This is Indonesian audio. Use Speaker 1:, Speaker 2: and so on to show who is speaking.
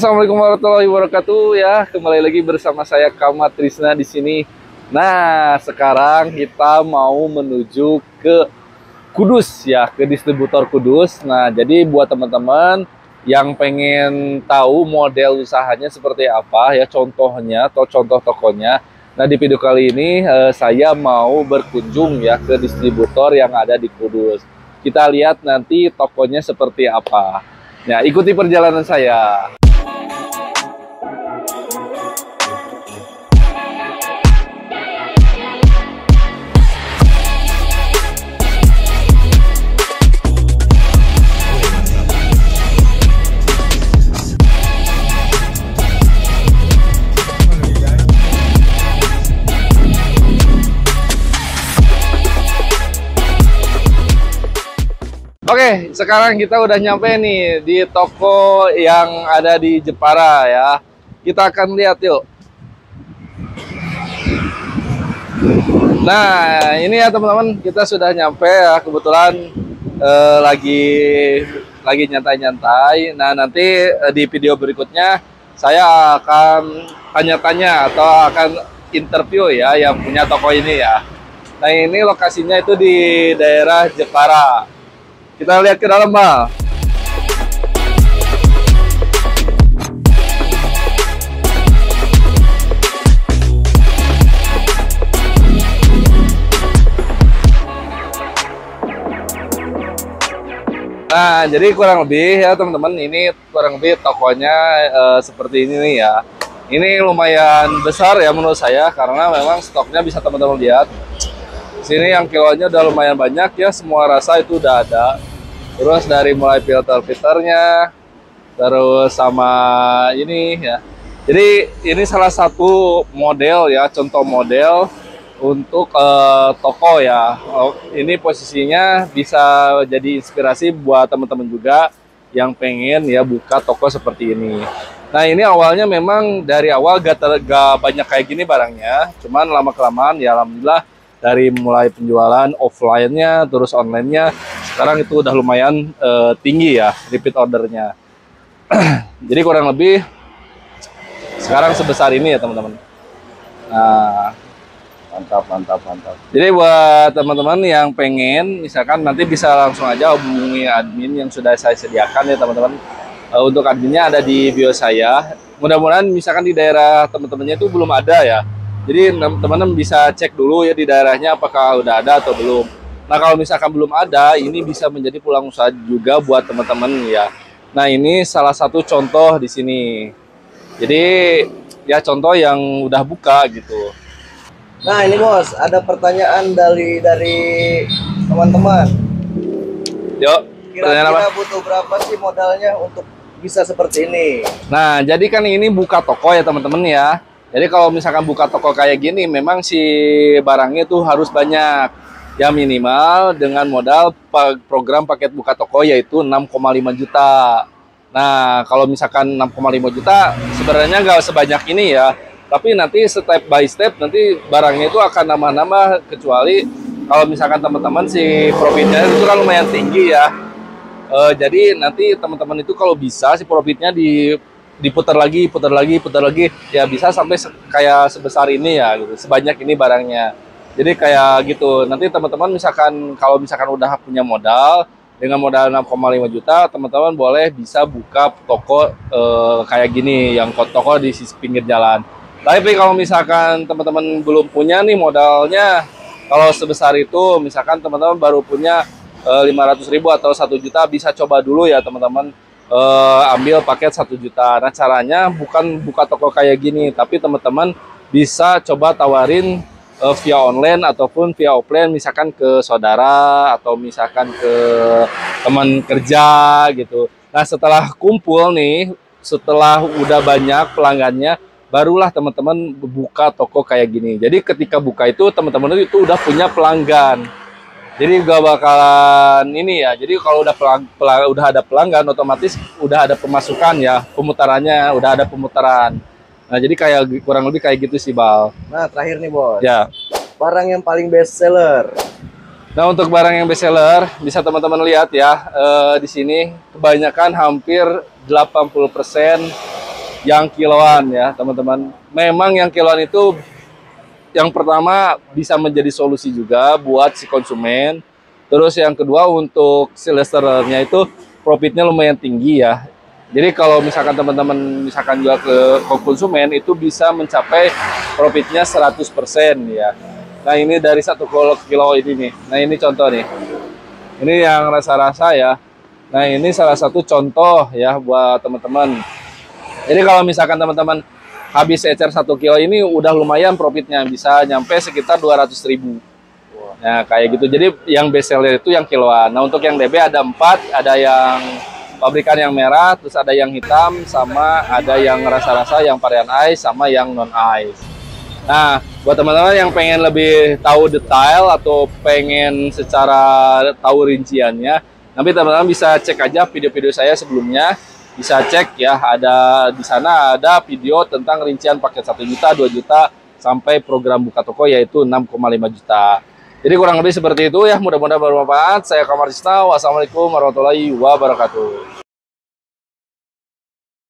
Speaker 1: Assalamualaikum warahmatullahi wabarakatuh ya. Kembali lagi bersama saya Kama Trisna di sini. Nah, sekarang kita mau menuju ke Kudus ya, ke distributor Kudus. Nah, jadi buat teman-teman yang pengen tahu model usahanya seperti apa ya, contohnya atau contoh tokonya. Nah, di video kali ini saya mau berkunjung ya ke distributor yang ada di Kudus. Kita lihat nanti tokonya seperti apa. Nah, ikuti perjalanan saya. Oke, sekarang kita udah nyampe nih di toko yang ada di Jepara ya. Kita akan lihat yuk. Nah, ini ya teman-teman, kita sudah nyampe ya. Kebetulan lagi nyantai-nyantai. Nah, nanti di video berikutnya saya akan tanya-tanya atau akan interview ya yang punya toko ini ya. Nah, ini lokasinya itu di daerah Jepara. Kita lihat ke dalam, Mbak. Nah, jadi kurang lebih ya teman-teman, ini kurang lebih tokonya seperti ini nih ya. Ini lumayan besar ya menurut saya, karena memang stoknya bisa teman-teman lihat. Sini yang kilonya udah lumayan banyak ya, semua rasa itu udah ada. Terus dari mulai filter-filternya, terus sama ini ya. Jadi ini salah satu model ya, contoh model untuk toko ya. Ini posisinya bisa jadi inspirasi buat teman-teman juga yang pengen ya buka toko seperti ini. Nah, ini awalnya memang dari awal gak banyak kayak gini barangnya, cuman lama-kelamaan ya alhamdulillah dari mulai penjualan offline-nya terus online-nya sekarang itu udah lumayan tinggi ya repeat ordernya. Jadi kurang lebih sekarang sebesar ini ya teman-teman. Nah, mantap. Jadi buat teman-teman yang pengen misalkan nanti bisa langsung aja hubungi admin yang sudah saya sediakan ya teman-teman. Untuk adminnya ada di bio saya. Mudah-mudahan misalkan di daerah teman-temannya itu belum ada ya. Jadi teman-teman bisa cek dulu ya di daerahnya apakah udah ada atau belum. Nah, kalau misalkan belum ada, ini bisa menjadi peluang usaha juga buat teman-teman ya. Nah, ini salah satu contoh di sini. Jadi ya contoh yang udah buka gitu.
Speaker 2: Nah, ini bos, ada pertanyaan dari teman-teman.
Speaker 1: Yuk,
Speaker 2: Kira-kira butuh berapa sih modalnya untuk bisa seperti ini?
Speaker 1: Nah, jadi kan ini buka toko ya teman-teman ya. Jadi kalau misalkan buka toko kayak gini, memang si barangnya tuh harus banyak. Ya minimal dengan modal program paket buka toko yaitu 6,5 juta. Nah, kalau misalkan 6,5 juta sebenarnya nggak sebanyak ini ya. Tapi nanti step by step nanti barangnya itu akan nambah-nambah, kecuali kalau misalkan teman-teman si profitnya itu kan lumayan tinggi ya. Jadi nanti teman-teman itu kalau bisa si profitnya diputar lagi ya bisa sampai kayak sebesar ini ya gitu, sebanyak ini barangnya. Jadi kayak gitu, nanti teman-teman misalkan kalau misalkan udah punya modal dengan modal 6,5 juta, teman-teman boleh bisa buka toko kayak gini yang toko di sisi pinggir jalan. Tapi kalau misalkan teman-teman belum punya nih modalnya, kalau sebesar itu misalkan teman-teman baru punya 500.000 atau 1 juta, bisa coba dulu ya teman-teman. Ambil paket 1 juta. Nah, caranya bukan buka toko kayak gini, tapi teman-teman bisa coba tawarin via online ataupun via offline, misalkan ke saudara atau misalkan ke teman kerja gitu. Nah, setelah kumpul nih, setelah udah banyak pelanggannya, barulah teman-teman buka toko kayak gini. Jadi ketika buka itu teman-teman itu udah punya pelanggan. Jadi gak bakalan ini ya. Jadi kalau udah ada pelanggan, otomatis udah ada pemasukan ya, pemutarannya udah ada pemutaran. Nah, jadi kayak kurang lebih kayak gitu sih, Bal.
Speaker 2: Nah, terakhir nih bos.
Speaker 1: Ya.
Speaker 2: Barang yang paling best seller.
Speaker 1: Nah, untuk barang yang best seller bisa teman-teman lihat ya, di sini kebanyakan hampir 80% yang kiloan ya teman-teman. Memang yang kiloan itu yang pertama bisa menjadi solusi juga buat si konsumen. Terus yang kedua untuk si resellernya itu profitnya lumayan tinggi ya. Jadi kalau misalkan teman-teman misalkan jual ke konsumen itu bisa mencapai profitnya 100% ya. Nah ini dari 1 kilo ini nih. Nah ini contoh nih. Ini yang rasa-rasa ya. Nah ini salah satu contoh ya buat teman-teman. Jadi kalau misalkan teman-teman habis ecer 1 kilo ini udah lumayan profitnya. Bisa nyampe sekitar 200.000. Nah kayak gitu. Jadi yang best seller itu yang kiloan. Nah untuk yang DB ada 4, ada yang pabrikan yang merah, terus ada yang hitam, sama ada yang rasa-rasa, yang varian ice, sama yang non ice. Nah, buat teman-teman yang pengen lebih tahu detail atau pengen secara tahu rinciannya, nanti teman-teman bisa cek aja video-video saya sebelumnya. Bisa cek ya, ada di sana ada video tentang rincian paket 1 juta, 2 juta, sampai program buka toko yaitu 6,5 juta. Jadi kurang lebih seperti itu ya, mudah-mudahan bermanfaat. Saya Kamarista, wassalamualaikum warahmatullahi wabarakatuh.